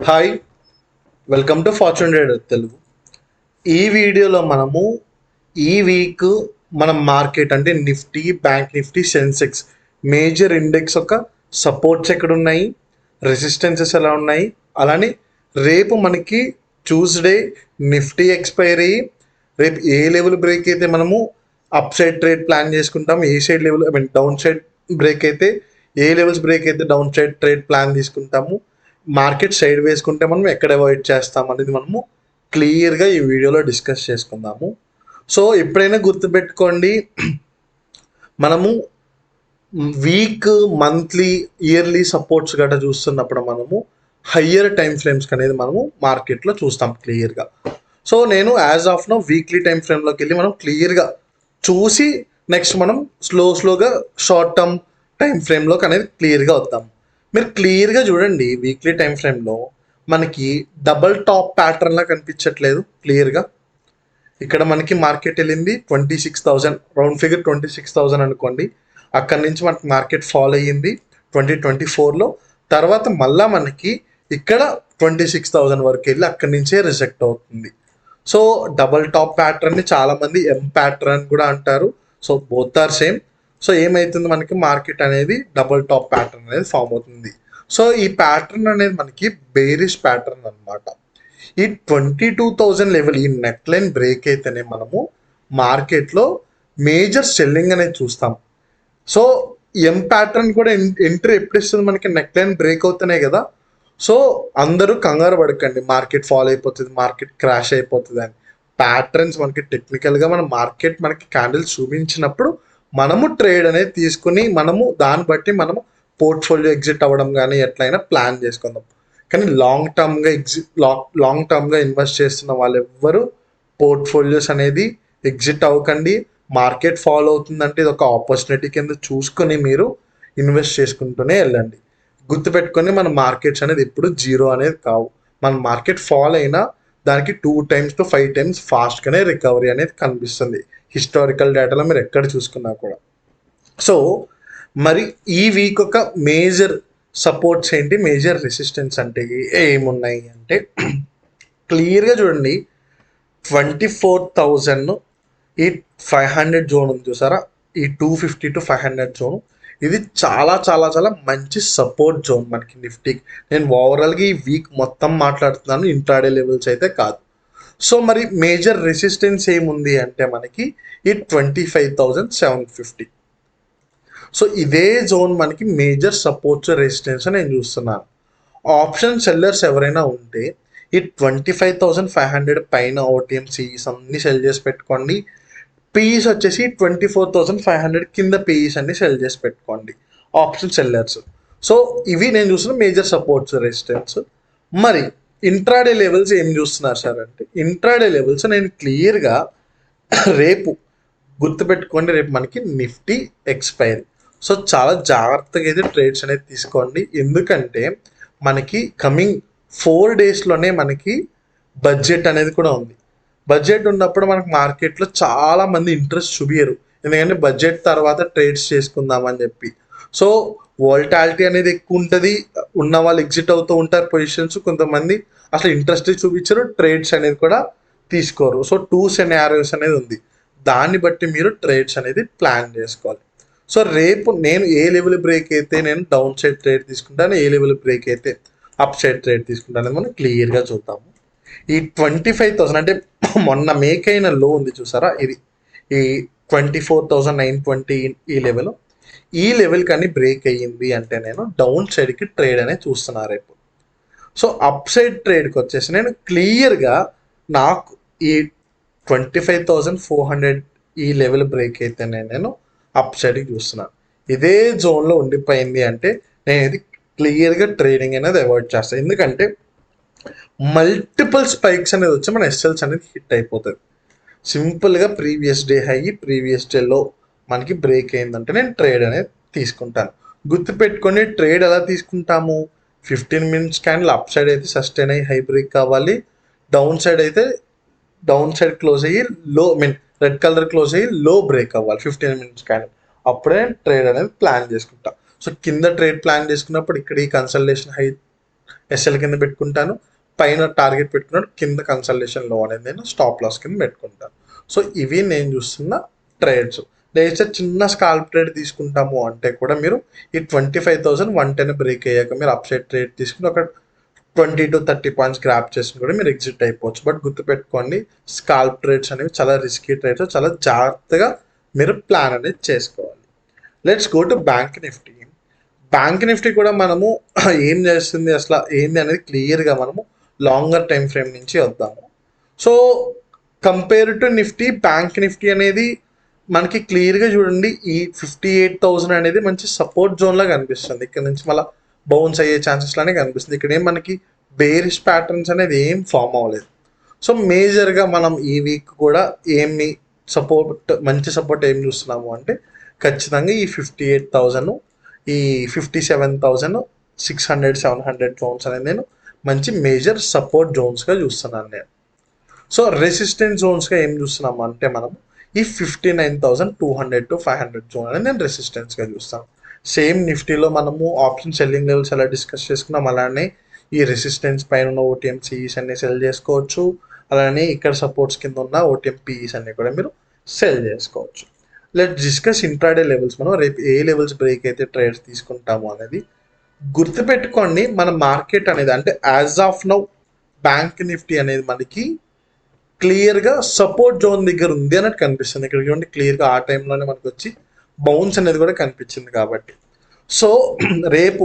Hi, welcome to fortune trader Telugu. ఈ వీడియోలో మనము ఈ వీక్ మనం మార్కెట్ అంటే Nifty, bank Nifty, Sensex major index యొక్క సపోర్ట్స్ ఎక్కడ ఉన్నాయి, రెసిస్టెన్సెస్ ఎలా ఉన్నాయి, అలానే రేపు మనకి ట్యూస్డే నిఫ్టీ ఎక్స్పైరీ, రేపు ఏ లెవెల్ బ్రేక్ అయితే మనము అప్ సైడ్ ట్రేడ్ ప్లాన్ చేసుకుంటాం, ఏ side level down side break అయితే ఏ లెవెల్స్ బ్రేక్ అయితే డౌన్ సైడ్ ట్రేడ్ ప్లాన్ తీసుకుంటాము, మార్కెట్ సైడ్ వేసుకుంటే మనం ఎక్కడ అవాయిడ్ చేస్తాం అనేది మనము క్లియర్గా ఈ వీడియోలో డిస్కస్ చేసుకుందాము. సో ఎప్పుడైనా గుర్తుపెట్టుకోండి, మనము వీక్, మంత్లీ, ఇయర్లీ సపోర్ట్స్ గట్రా చూస్తున్నప్పుడు మనము హయ్యర్ టైం ఫ్రేమ్స్ అనేది మనము మార్కెట్లో చూస్తాం క్లియర్గా. సో నేను as of now weekly time ఫ్రేమ్లోకి వెళ్ళి మనం క్లియర్గా చూసి నెక్స్ట్ మనం స్లోగా షార్ట్ టర్మ్ టైం ఫ్రేమ్లోకి అనేది క్లియర్గా వద్దాం. మీరు క్లియర్గా చూడండి, వీక్లీ టైం ఫ్రేమ్లో మనకి డబల్ టాప్ ప్యాటర్న్లా కనిపించట్లేదు క్లియర్గా. ఇక్కడ మనకి మార్కెట్ వెళ్ళింది 26,000, రౌండ్ ఫిగర్ 26,000 అనుకోండి. అక్కడి నుంచి మనకి మార్కెట్ ఫాల్ అయ్యింది 2024లో. తర్వాత మళ్ళా మనకి ఇక్కడ 26,000 వరకు వెళ్ళి అక్కడి నుంచే రిజెక్ట్ అవుతుంది. సో డబల్ టాప్ ప్యాటర్న్ని చాలామంది ఎం ప్యాటర్న్ కూడా అంటారు. So both are same. So ఏమవుతుంది, మనకి మార్కెట్ అనేది డబుల్ టాప్ ప్యాటర్న్ అనేది ఫామ్ అవుతుంది. సో ఈ ప్యాటర్న్ అనేది మనకి బేరిష్ ప్యాటర్న్ అనమాట. ఈ 22,000 లెవెల్, ఈ నెక్ లైన్ బ్రేక్ అయితేనే మనము మార్కెట్లో మేజర్ సెల్లింగ్ అనేది చూస్తాం. సో ఎం ప్యాటర్న్ కూడా ఎంట్రీ ఎప్పుడు ఇస్తుంది, మనకి నెక్ లైన్ బ్రేక్ అవుతున్నాయి కదా. సో అందరూ కంగారు పడకండి మార్కెట్ ఫాల్ అయిపోతుంది, మార్కెట్ క్రాష్ అయిపోతుంది అని. ప్యాటర్న్స్ మనకి టెక్నికల్గా మన మార్కెట్ మనకి క్యాండిల్స్ చూపించినప్పుడు మనము ట్రేడ్ అనేది తీసుకుని మనము దాన్ని బట్టి మనము పోర్ట్ఫోలియో ఎగ్జిట్ అవ్వడం కానీ ఎట్లయినా ప్లాన్ చేసుకుందాం. కానీ లాంగ్ టర్మ్గా ఇన్వెస్ట్ చేస్తున్న వాళ్ళు ఎవ్వరు పోర్ట్ఫోలియోస్ అనేది ఎగ్జిట్ అవ్వకండి. మార్కెట్ ఫాలో అవుతుందంటే ఇది ఒక ఆపర్చునిటీ కింద చూసుకొని మీరు ఇన్వెస్ట్ చేసుకుంటూనే వెళ్ళండి. గుర్తుపెట్టుకొని మన మార్కెట్స్ అనేది ఎప్పుడు జీరో అనేది కావు. మన మార్కెట్ ఫాల్ అయినా దానికి 2 times to 5 times ఫాస్ట్గానే రికవరీ అనేది కనిపిస్తుంది హిస్టారికల్ డేటాలో మీరు ఎక్కడ చూసుకున్నా కూడా. సో మరి ఈ వీక్ ఒక మేజర్ సపోర్ట్స్ ఏంటి, మేజర్ రెసిస్టెన్స్ అంటే ఏమున్నాయి అంటే క్లియర్గా చూడండి. 24,000 ఈ 500 జోన్ ఉంది చూసారా, ఈ 250 to 500 జోన్, ఇది చాలా చాలా చాలా మంచి సపోర్ట్ జోన్ మనకి నిఫ్టీకి. నేను ఓవరాల్గా ఈ వీక్ మొత్తం మాట్లాడుతున్నాను, ఇంట్రాడే లెవెల్స్ అయితే కాదు. సో మరి మేజర్ రెసిస్టెన్స్ ఏముంది అంటే మనకి ఈ 25,750. సో ఇదే జోన్ మనకి మేజర్ సపోర్ట్స్ రెసిస్టెన్స్ నేను చూస్తున్నాను. ఆప్షన్ సెల్లర్స్ ఎవరైనా ఉంటే ఈ 25,500 పైన ఓటీఎం సిఈస్ అన్ని సెల్ చేసి పెట్టుకోండి. పీఈస్ వచ్చేసి 24,500 కింద పీఈస్ అన్ని సెల్ చేసి పెట్టుకోండి ఆప్షన్ సెల్లర్స్. సో ఇవి నేను చూస్తున్న మేజర్ సపోర్ట్స్ రెసిస్టెన్స్. మరి ఇంట్రాడే లెవెల్స్ ఏం చూస్తున్నారు సార్ అంటే, ఇంట్రాడే లెవెల్స్ నేను క్లియర్గా రేపు గుర్తుపెట్టుకోండి, రేపు మనకి నిఫ్టీ ఎక్స్పైరీ. సో చాలా జాగ్రత్తగా అయితే ట్రేడ్స్ అనేది తీసుకోండి. ఎందుకంటే మనకి కమింగ్ 4 daysలోనే మనకి బడ్జెట్ అనేది కూడా ఉంది. బడ్జెట్ ఉన్నప్పుడు మనకు మార్కెట్లో చాలా మంది ఇంట్రెస్ట్ చూపించరు, ఎందుకంటే బడ్జెట్ తర్వాత ట్రేడ్స్ చేసుకుందామని చెప్పి. సో వోల్టాలిటీ అనేది ఎక్కువ ఉంటుంది, ఉన్న వాళ్ళు ఎగ్జిట్ అవుతూ ఉంటారు పొజిషన్స్. కొంతమంది అసలు ఇంట్రెస్ట్ చూపించరు, ట్రేడ్స్ అనేది కూడా తీసుకోరు. సో 2 scenarios అనేది ఉంది, దాన్ని బట్టి మీరు ట్రేడ్స్ అనేది ప్లాన్ చేసుకోవాలి. సో రేపు నేను ఏ లెవెల్ బ్రేక్ అయితే నేను డౌన్ సైడ్ ట్రేడ్ తీసుకుంటాను, ఏ లెవెల్ బ్రేక్ అయితే అప్ సైడ్ ట్రేడ్ తీసుకుంటాను అనేది మనం క్లియర్గా చూద్దాము. ఈ 25,000 అంటే మొన్న మేక్ అయిన లో ఉంది చూసారా, ఇది ఈ 24,920 ఈ లెవెల్. ఈ లెవెల్ కానీ బ్రేక్ అయ్యింది అంటే నేను డౌన్ సైడ్కి ట్రేడ్ అనేది చూస్తున్నాను రేపు. సో అప్ సైడ్ ట్రేడ్కి వచ్చేసి నేను క్లియర్గా నాకు ఈ 25,400 ఈ లెవెల్ బ్రేక్ అయితే నేను అప్ సైడ్కి చూస్తున్నాను. ఇదే జోన్లో ఉండిపోయింది అంటే నేను ఇది క్లియర్గా ట్రేడింగ్ అనేది అవాయిడ్ చేస్తాను. ఎందుకంటే మల్టిపుల్ స్పైక్స్ అనేది వచ్చి మన ఎస్ఎల్స్ అనేది హిట్ అయిపోతుంది. సింపుల్గా ప్రీవియస్ డే హై, ప్రీవియస్ డేలో మనకి బ్రేక్ అయిందంటే నేను ట్రేడ్ అనేది తీసుకుంటాను. గుర్తుపెట్టుకొని ట్రేడ్ ఎలా తీసుకుంటాము, 15 minutes క్యాండిల్ అప్ సైడ్ అయితే సస్టైన్ అయ్యి హై బ్రేక్ కావాలి, డౌన్ సైడ్ అయితే డౌన్ సైడ్ క్లోజ్ అయ్యి రెడ్ కలర్ క్లోజ్ అయ్యి లో బ్రేక్ అవ్వాలి 15 minutes క్యాండిల్, అప్పుడే ట్రేడ్ అనేది ప్లాన్ చేసుకుంటా. సో కింద ట్రేడ్ ప్లాన్ చేసుకున్నప్పుడు ఇక్కడ ఈ కన్సల్టేషన్ హై ఎస్ఎల్ కింద పెట్టుకుంటాను, పైన టార్గెట్ పెట్టుకున్నాడు, కింద కన్సల్టేషన్ లో అనేది నేను స్టాప్ లాస్ కింద పెట్టుకుంటాను. సో ఇవి నేను చూస్తున్న ట్రేడ్స్. లేదా చిన్న స్కాల్ప్ ట్రేడ్ తీసుకుంటాము అంటే కూడా మీరు ఈ 25,110 బ్రేక్ అయ్యాక మీరు అప్ సైడ్ ట్రేడ్ తీసుకుని ఒక 20 to 30 పాయింట్స్ గ్రాప్ చేసుకుని కూడా మీరు ఎగ్జిట్ అయిపోవచ్చు. బట్ గుర్తుపెట్టుకోండి, స్కాల్ప్ ట్రేడ్స్ అనేవి చాలా రిస్కీ ట్రేడ్స్, చాలా జాగ్రత్తగా మీరు ప్లాన్ అనేది చేసుకోవాలి. Let's go to bank Nifty. Bank Nifty కూడా మనము ఏం చేస్తుంది అసలు ఏంది అనేది క్లియర్గా మనము లాంగర్ టైం ఫ్రేమ్ నుంచి వద్దాము. So compare to Nifty, bank Nifty అనేది మనకి క్లియర్గా చూడండి, ఈ 58,000 అనేది మంచి సపోర్ట్ జోన్లా కనిపిస్తుంది. ఇక్కడ నుంచి మళ్ళీ బౌన్స్ అయ్యే ఛాన్సెస్ లానే కనిపిస్తుంది. ఇక్కడ ఏం మనకి బేరిష్ ప్యాటర్న్స్ అనేది ఏం ఫామ్ అవ్వలేదు. సో మేజర్గా మనం ఈ వీక్ కూడా ఏమి సపోర్ట్, మంచి సపోర్ట్ ఏం చూస్తున్నాము అంటే ఖచ్చితంగా ఈ 58,000, ఈ 57,600, 700 జోన్స్ అనేది నేను మంచి మేజర్ సపోర్ట్ జోన్స్గా చూస్తున్నాను నేను. సో రెసిస్టెన్స్ జోన్స్గా ఏం చూస్తున్నాము అంటే మనము ఈ 59,200 to 500 జోన్ అనేది నేను రెసిస్టెన్స్గా చూస్తాను. సేమ్ నిఫ్టీలో మనము ఆప్షన్ సెల్లింగ్ లెవెల్స్ ఎలా డిస్కస్ చేసుకున్నాం, అలానే ఈ రెసిస్టెన్స్ పైన ఉన్న ఓటీఎం సిఈస్ అన్ని సెల్ చేసుకోవచ్చు. అలానే ఇక్కడ సపోర్ట్స్ కింద ఉన్న ఓటీఎం పిఈస్ అన్ని కూడా మీరు సెల్ చేసుకోవచ్చు. Let discuss intraday levels. మనం రేపు ఏ లెవెల్స్ బ్రేక్ అయితే ట్రేడ్స్ తీసుకుంటాము అనేది గుర్తుపెట్టుకోండి. మన మార్కెట్ అనేది అంటే as of now bank Nifty అనేది మనకి క్లియర్గా సపోర్ట్ జోన్ దగ్గర ఉంది అన్నట్టు కనిపిస్తుంది. ఇక్కడ చూడండి క్లియర్గా ఆ టైంలోనే మనకు వచ్చి బౌన్స్ అనేది కూడా కనిపించింది. కాబట్టి సో రేపు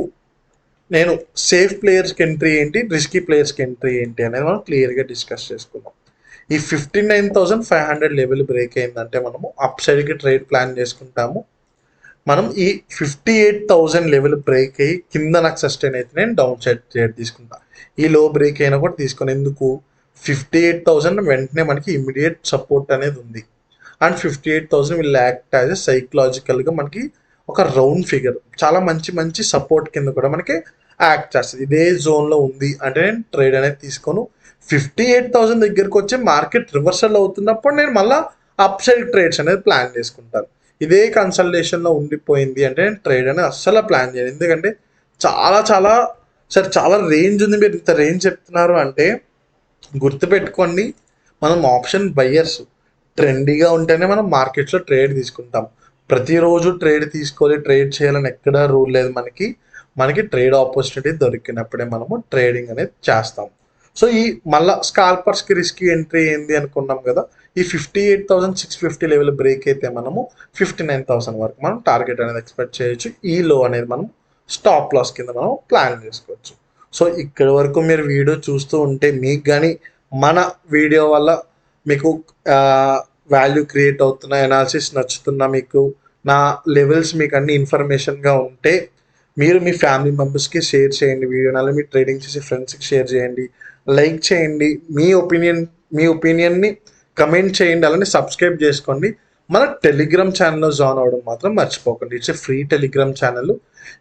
నేను సేఫ్ ప్లేయర్స్కి ఎంట్రీ ఏంటి, రిస్కీ ప్లేయర్స్కి ఎంట్రీ ఏంటి అనేది మనం క్లియర్గా డిస్కస్ చేసుకుందాం. ఈ 59,500 లెవెల్ బ్రేక్ అయిందంటే మనము అప్ సైడ్కి ట్రేడ్ ప్లాన్ చేసుకుంటాము. మనం ఈ 58,000 లెవెల్ బ్రేక్ అయ్యి కింద నాకు సస్టైన్ అయితే నేను డౌన్ సైడ్ ట్రేడ్ తీసుకుంటాను. ఈ లో బ్రేక్ అయినా కూడా తీసుకుని, ఎందుకు 58,000 వెంటనే మనకి ఇమీడియట్ సపోర్ట్ అనేది ఉంది. And 58,000 will act as a సైకలాజికల్గా మనకి ఒక రౌండ్ ఫిగర్, చాలా మంచి మంచి సపోర్ట్ కింద కూడా మనకి యాక్ట్ చేస్తుంది. ఇదే జోన్లో ఉంది అంటే నేను ట్రేడ్ అనేది తీసుకోను. 58,000 దగ్గరకు వచ్చి మార్కెట్ రివర్సల్ అవుతున్నప్పుడు నేను మళ్ళీ అప్ సైడ్ ట్రేడ్స్ అనేది ప్లాన్ చేసుకుంటాను. ఇదే కన్సల్టేషన్లో ఉండిపోయింది అంటే నేను ట్రేడ్ అనేది అస్సలు ప్లాన్ చేయను. ఎందుకంటే చాలా చాలా చాలా రేంజ్ ఉంది, మీరు ఇంత రేంజ్ చెప్తున్నారు అంటే గుర్తుపెట్టుకోండి, మనం ఆప్షన్ బయ్యర్స్. ట్రెండీగా ఉంటేనే మనం మార్కెట్స్లో ట్రేడ్ తీసుకుంటాం. ప్రతిరోజు ట్రేడ్ తీసుకోవాలి, ట్రేడ్ చేయాలని ఎక్కడా రూల్ లేదు మనకి. మనకి ట్రేడ్ ఆపర్చునిటీ దొరికినప్పుడే మనము ట్రేడింగ్ అనేది చేస్తాం. సో ఈ మళ్ళీ స్కాల్పర్స్కి రిస్క్ ఎంట్రీ ఏంది అనుకున్నాం కదా, ఈ 58,650 లెవెల్ బ్రేక్ అయితే మనము 59,000 వరకు మనం టార్గెట్ అనేది ఎక్స్పెక్ట్ చేయొచ్చు. ఈ లో అనేది మనం స్టాప్ లాస్ కింద మనం ప్లాన్ చేసుకోవచ్చు. సో ఇక్కడి వరకు మీరు వీడియో చూస్తూ ఉంటే మీకు కానీ మన వీడియో వల్ల మీకు వాల్యూ క్రియేట్ అవుతున్న, అనాలిసిస్ నచ్చుతున్నా, మీకు నా లెవెల్స్ మీకు అన్ని ఇన్ఫర్మేషన్గా ఉంటే మీరు మీ ఫ్యామిలీ మెంబర్స్కి షేర్ చేయండి వీడియో, అలాగే మీ ట్రేడింగ్ చేసే ఫ్రెండ్స్కి షేర్ చేయండి, లైక్ చేయండి, మీ ఒపీనియన్ని కమెంట్ చేయండి, అలానే సబ్స్క్రైబ్ చేసుకోండి. మన టెలిగ్రామ్ ఛానల్లో జాయిన్ అవ్వడం మాత్రం మర్చిపోకండి. It's free Telegram channel.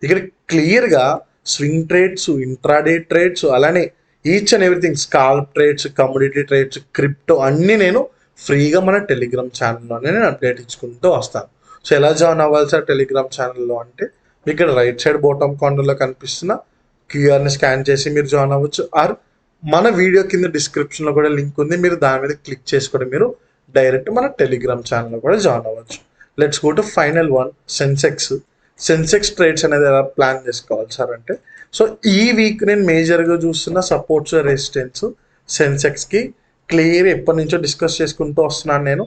ఇక్కడ క్లియర్గా స్వింగ్ ట్రేడ్స్, ఇంట్రాడే ట్రేడ్స్, అలానే each and everything, scalp trades, commodity trades, crypto అన్నీ నేను ఫ్రీగా మన టెలిగ్రామ్ ఛానల్లోనే నేను అప్డేట్ ఇచ్చుకుంటూ వస్తాను. సో ఎలా జాయిన్ అవ్వాలి సార్ టెలిగ్రామ్ ఛానల్లో అంటే ఇక్కడ రైట్ సైడ్ బాటమ్ కార్నర్లో కనిపిస్తున్న క్యూఆర్ని స్కాన్ చేసి మీరు జాయిన్ అవ్వచ్చు. ఆర్ మన వీడియో కింద డిస్క్రిప్షన్లో కూడా లింక్ ఉంది, మీరు దాని మీద క్లిక్ చేసి కూడా మీరు డైరెక్ట్ మన టెలిగ్రామ్ ఛానల్లో కూడా జాయిన్ అవ్వచ్చు. Let's go to final one, Sensex trades అనేది ఎలా ప్లాన్ చేసుకోవాలి సార్ అంటే, సో ఈ వీక్ నేను మేజర్గా చూస్తున్న సపోర్ట్స్, రెసిస్టెన్స్ సెన్సెక్స్కి క్లియర్ ఎప్పటి నుంచో డిస్కస్ చేసుకుంటూ వస్తున్నాను నేను.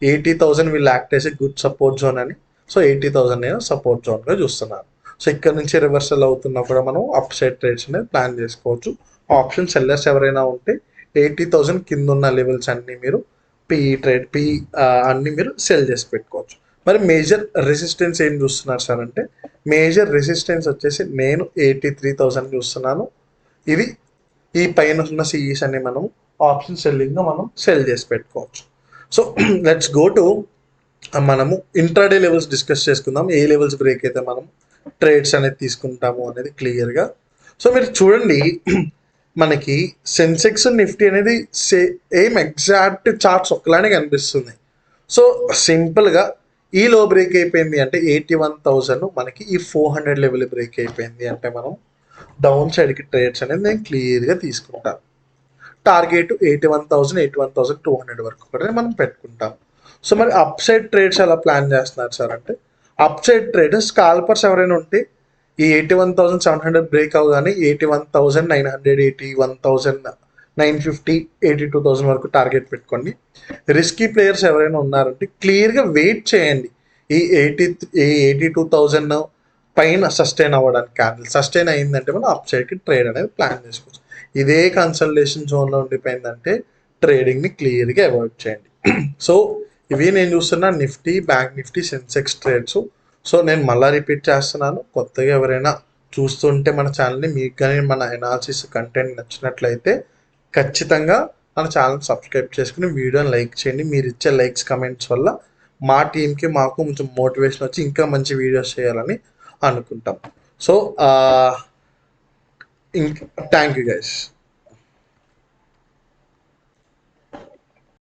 80,000 will act as a good support zone అని. సో 80,000 నేను సపోర్ట్ జోన్గా చూస్తున్నాను. సో ఇక్కడ నుంచి రివర్సల్ అవుతున్నా కూడా మనం అప్ సైడ్ ట్రేడ్స్ అనేది ప్లాన్ చేసుకోవచ్చు. ఆప్షన్ సెల్లర్స్ ఎవరైనా ఉంటే 80,000 కింద ఉన్న లెవెల్స్ అన్నీ మీరు పిఈ అన్నీ మీరు సెల్ చేసి పెట్టుకోవచ్చు. మరి మేజర్ రెసిస్టెన్స్ ఏం చూస్తున్నారు సార్ అంటే, మేజర్ రెసిస్టెన్స్ వచ్చేసి నేను 83,000 చూస్తున్నాను. ఇది ఈ పైన ఉన్న సిఈస్ అన్ని మనం ఆప్షన్ సెల్లింగ్గా మనం సెల్ చేసి పెట్టుకోవచ్చు. సో లెట్స్ గో టు మనము ఇంట్రాడే లెవెల్స్ డిస్కస్ చేసుకుందాం. ఏ లెవెల్స్ బ్రేక్ అయితే మనం ట్రేడ్స్ అనేది తీసుకుంటాము అనేది క్లియర్గా. సో మీరు చూడండి, మనకి సెన్సెక్స్, నిఫ్టీ అనేది సేమ్ ఎగ్జాక్ట్ చార్ట్స్ ఒకలానే కనిపిస్తుంది. సో సింపుల్గా ఈ లో బ్రేక్ అయిపోయింది అంటే 81,000 మనకి ఈ 400 లెవెల్ బ్రేక్ అయిపోయింది అంటే మనం డౌన్ సైడ్కి ట్రేడ్స్ అనేది నేను క్లియర్గా తీసుకుంటాను. టార్గెట్ 81,200 వరకు కూడా మనం పెట్టుకుంటాం. సో మరి అప్ సైడ్ ట్రేడ్స్ ఎలా ప్లాన్ చేస్తున్నారు సార్ అంటే, అప్ సైడ్ ట్రేడర్స్ స్కాల్పర్స్ ఎవరైనా ఉంటే ఈ 81,700 బ్రేక్ అవగానే 81,900, 81,950, 82,000 వరకు టార్గెట్ పెట్టుకోండి. రిస్కీ ప్లేయర్స్ ఎవరైనా ఉన్నారంటే క్లియర్గా వెయిట్ చేయండి. ఈ 82,000 పైన సస్టైన్ అవ్వడానికి క్యాండిల్ సస్టైన్ అయిందంటే మనం అప్ సైడ్కి ట్రేడ్ అనేది ప్లాన్ చేసుకోవచ్చు. ఇదే కన్సల్టేషన్ జోన్లో ఉండిపోయిందంటే ట్రేడింగ్ని క్లియర్గా అవాయిడ్ చేయండి. సో ఇవి నేను చూస్తున్న Nifty, bank Nifty, Sensex trades. So నేను మళ్ళీ రిపీట్ చేస్తున్నాను, కొత్తగా ఎవరైనా చూస్తుంటే మన ఛానల్ని, మీకు కానీ మన ఎనాలిసిస్ కంటెంట్ నచ్చినట్లయితే ఖచ్చితంగా మన ఛానల్ సబ్స్క్రైబ్ చేసుకుని వీడియోని లైక్ చేయండి. మీరు ఇచ్చే లైక్స్ కమెంట్స్ వల్ల మా టీంకి మాకు కొంచెం మోటివేషన్ వచ్చి ఇంకా మంచి వీడియోస్ చేయాలని అనుకుంటాం. So thank you guys.